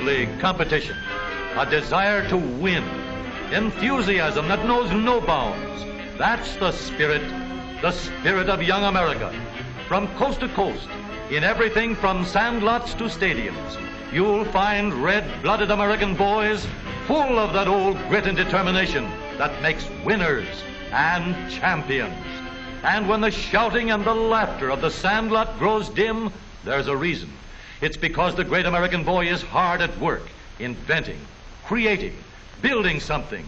lively competition, a desire to win, enthusiasm that knows no bounds. That's the spirit of young America. From coast to coast, in everything from sandlots to stadiums, you'll find red-blooded American boys full of that old grit and determination that makes winners and champions. And when the shouting and the laughter of the sandlot grows dim, there's a reason. It's because the great American boy is hard at work, inventing, creating, building something.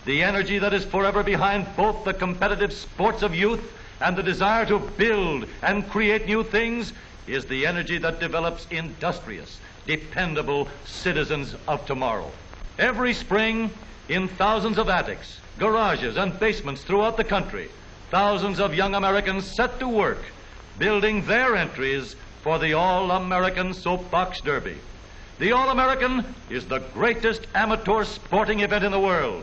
The energy that is forever behind both the competitive sports of youth and the desire to build and create new things is the energy that develops industrious, dependable citizens of tomorrow. Every spring, in thousands of attics, garages, and basements throughout the country, thousands of young Americans set to work building their entries for the All-American Soapbox Derby. The All-American is the greatest amateur sporting event in the world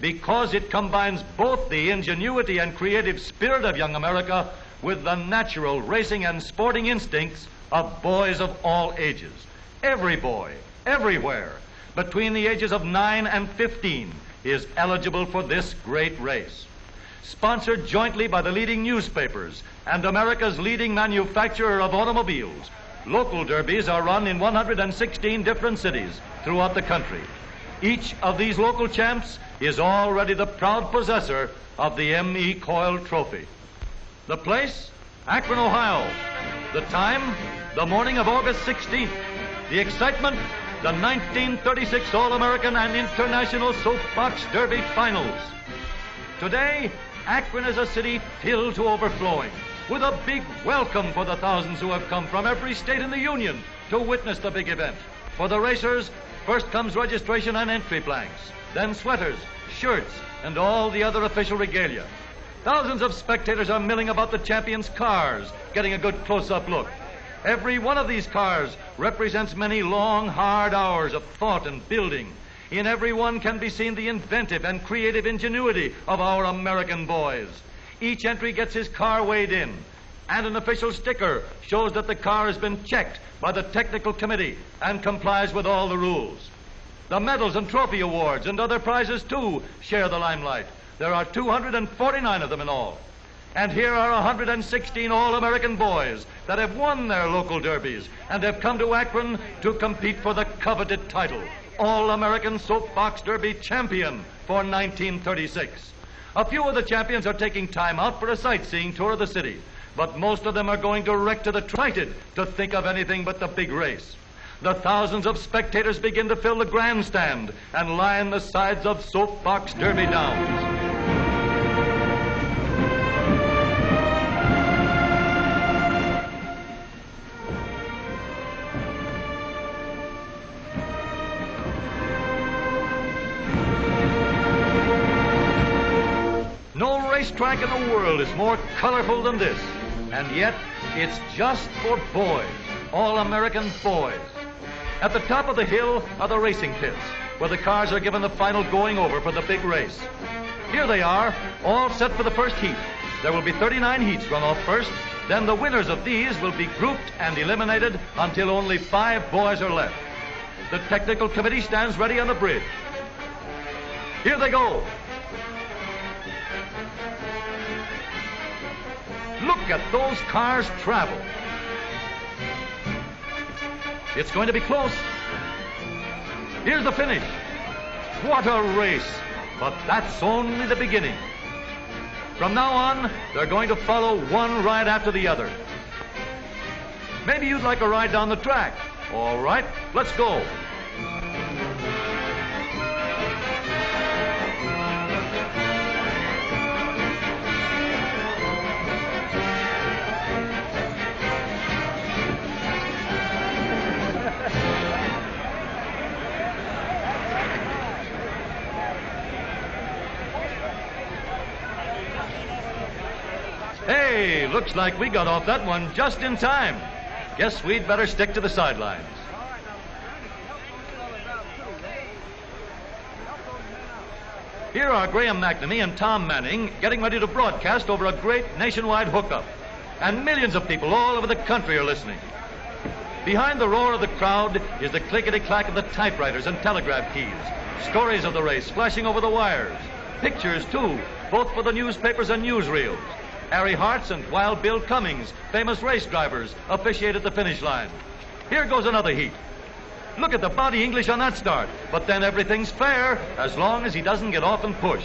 because it combines both the ingenuity and creative spirit of young America with the natural racing and sporting instincts of boys of all ages. Every boy, everywhere, between the ages of 9 and 15 is eligible for this great race. Sponsored jointly by the leading newspapers and America's leading manufacturer of automobiles, local derbies are run in 116 different cities throughout the country. Each of these local champs is already the proud possessor of the M.E. Coyle Trophy. The place? Akron, Ohio. The time? The morning of August 16th. The excitement? The 1936 All-American and International Soapbox Derby Finals. Today, Akron is a city filled to overflowing with a big welcome for the thousands who have come from every state in the Union to witness the big event. For the racers, first comes registration and entry blanks, then sweaters, shirts, and all the other official regalia. Thousands of spectators are milling about the champions' cars, getting a good close-up look. Every one of these cars represents many long, hard hours of thought and building. In every one can be seen the inventive and creative ingenuity of our American boys. Each entry gets his car weighed in, and an official sticker shows that the car has been checked by the technical committee and complies with all the rules. The medals and trophy awards and other prizes, too, share the limelight. There are 249 of them in all. And here are 116 All-American boys that have won their local derbies and have come to Akron to compete for the coveted title, All-American Soapbox Derby Champion for 1936. A few of the champions are taking time out for a sightseeing tour of the city, but most of them are going direct to the excited to think of anything but the big race. The thousands of spectators begin to fill the grandstand and line the sides of Soapbox Derby downs. No racetrack in the world is more colorful than this, and yet it's just for boys, all-American boys. At the top of the hill are the racing pits, where the cars are given the final going over for the big race. Here they are, all set for the first heat. There will be 39 heats run off first, then the winners of these will be grouped and eliminated until only 5 boys are left. The technical committee stands ready on the bridge. Here they go. Look at those cars travel. It's going to be close. Here's the finish. What a race, but that's only the beginning. From now on, they're going to follow one ride after the other. Maybe you'd like a ride down the track. All right, let's go. Hey, looks like we got off that one just in time. Guess we'd better stick to the sidelines. Here are Graham McNamee and Tom Manning getting ready to broadcast over a great nationwide hookup. And millions of people all over the country are listening. Behind the roar of the crowd is the clickety-clack of the typewriters and telegraph keys. Stories of the race flashing over the wires. Pictures, too, both for the newspapers and newsreels. Harry Hartz and Wild Bill Cummings, famous race drivers, officiated the finish line. Here goes another heat. Look at the body English on that start. But then everything's fair as long as he doesn't get off and push.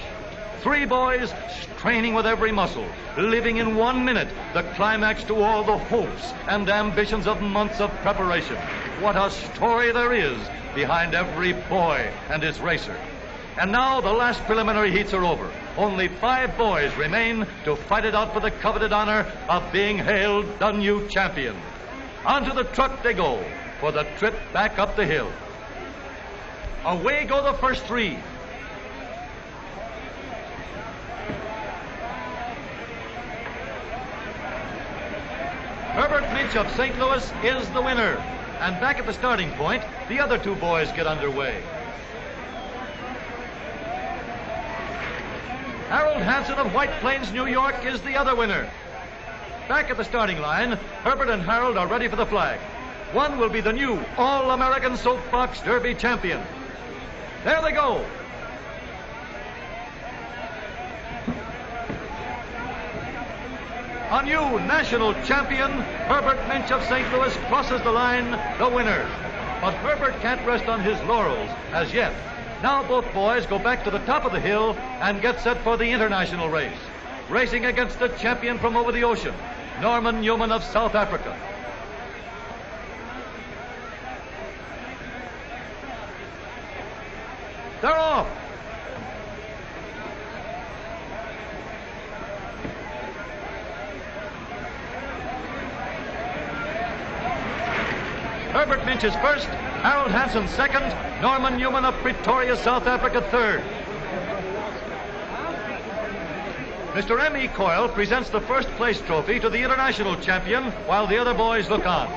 Three boys straining with every muscle, living in 1 minute the climax to all the hopes and ambitions of months of preparation. What a story there is behind every boy and his racer. And now the last preliminary heats are over. Only 5 boys remain to fight it out for the coveted honor of being hailed the new champion. Onto the truck they go for the trip back up the hill. Away go the first 3. Herbert Minch of St. Louis is the winner. And back at the starting point, the other 2 boys get underway. Harold Hansen of White Plains, New York is the other winner. Back at the starting line, Herbert and Harold are ready for the flag. One will be the new All-American Soapbox Derby champion. There they go. A new national champion, Herbert Minch of St. Louis, crosses the line, the winner. But Herbert can't rest on his laurels as yet. Now both boys go back to the top of the hill and get set for the international race. Racing against the champion from over the ocean, Norman Newman of South Africa. They're off. Herbert Minch is first, Harold Hansen second, Norman Newman of Pretoria, South Africa third. Mr. M.E. Coyle presents the first place trophy to the international champion while the other boys look on.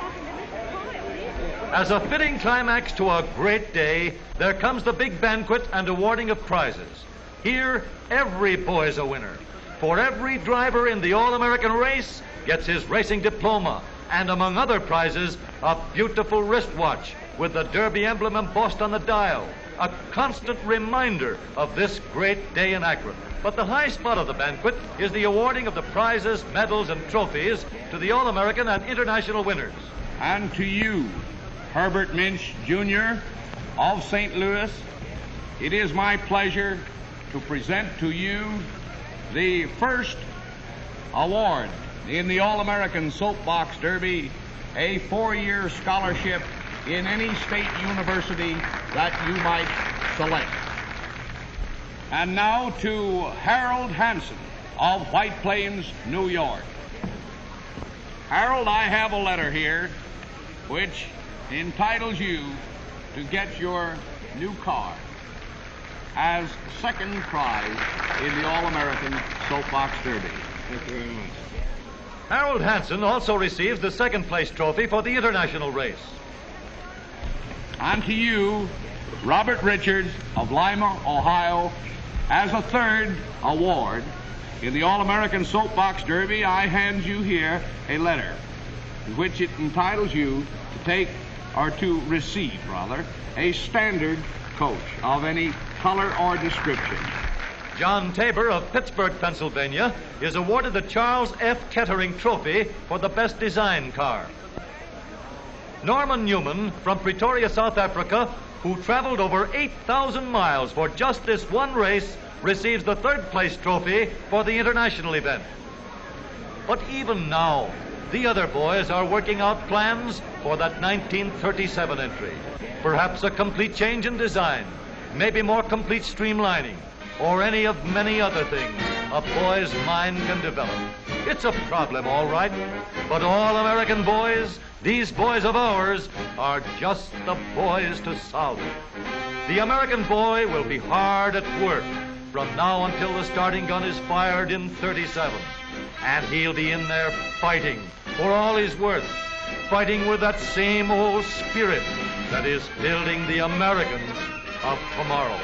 As a fitting climax to a great day, there comes the big banquet and awarding of prizes. Here, every boy's a winner. For every driver in the All-American race gets his racing diploma, and among other prizes, a beautiful wristwatch with the Derby emblem embossed on the dial, a constant reminder of this great day in Akron. But the high spot of the banquet is the awarding of the prizes, medals, and trophies to the All-American and international winners. And to you, Herbert Minch, Jr. of St. Louis, it is my pleasure to present to you the first award in the All-American Soapbox Derby, a 4-year scholarship in any state university that you might select. And now to Harold Hansen of White Plains, New York. Harold, I have a letter here which entitles you to get your new car as second prize in the All-American Soapbox Derby. Thank you very much. Harold Hansen also receives the second place trophy for the international race. And to you, Robert Richards of Lima, Ohio, as a third award in the All-American Soapbox Derby, I hand you here a letter in which it entitles you to take, or to receive, rather, a standard coach of any color or description. John Tabor of Pittsburgh, Pennsylvania, is awarded the Charles F. Kettering Trophy for the best design car. Norman Newman from Pretoria, South Africa, who traveled over 8,000 miles for just this one race, receives the third place trophy for the international event. But even now, the other boys are working out plans for that 1937 entry. Perhaps a complete change in design, maybe more complete streamlining, or any of many other things a boy's mind can develop. It's a problem, all right, but all American boys, these boys of ours, are just the boys to solve it. The American boy will be hard at work from now until the starting gun is fired in 37. And he'll be in there fighting for all he's worth, fighting with that same old spirit that is building the Americans of tomorrow.